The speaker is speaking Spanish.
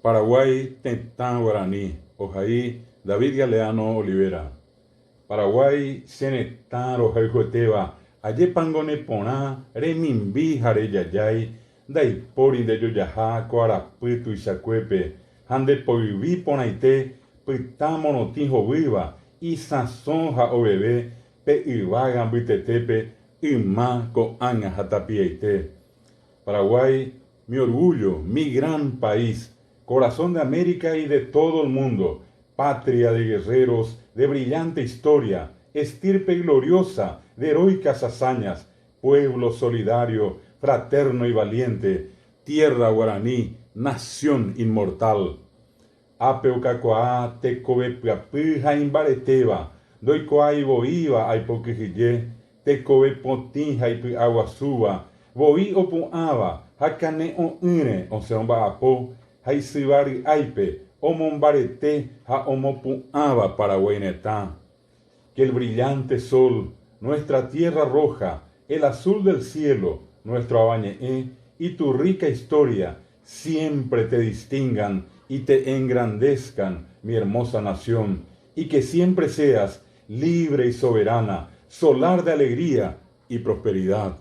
Paraguay, Tentán Guaraní, Ojaí, David Galeano Olivera. Paraguay, Senetán, Ojai Jueteva, Ayepangone Poná, Remimbi, Jareyayay, Daipori de Yoyajá, Coarapuito y Sacuepe, Hande Poiví Ponaité, Pitamonotinjo Viva, y Sazón Jaobebe, Pe Ivagan Vitetepe, Ima Coaña Jatapieite. Paraguay, mi orgullo, mi gran país, corazón de América y de todo el mundo, patria de guerreros, de brillante historia, estirpe gloriosa, de heroicas hazañas, pueblo solidario, fraterno y valiente, tierra guaraní, nación inmortal. Apeucacoa, tecobepiapija imbareteba, doicoai boiva aipoquejille, tecobepotinja ipi aguasuba, boi opuava, hakane o ine, o seomba apo, haisibari aipe, omombarete, ha omopuava paraguainetá. Que el brillante sol, nuestra tierra roja, el azul del cielo, nuestro abañeé y tu rica historia siempre te distingan y te engrandezcan, mi hermosa nación, y que siempre seas libre y soberana, solar de alegría y prosperidad.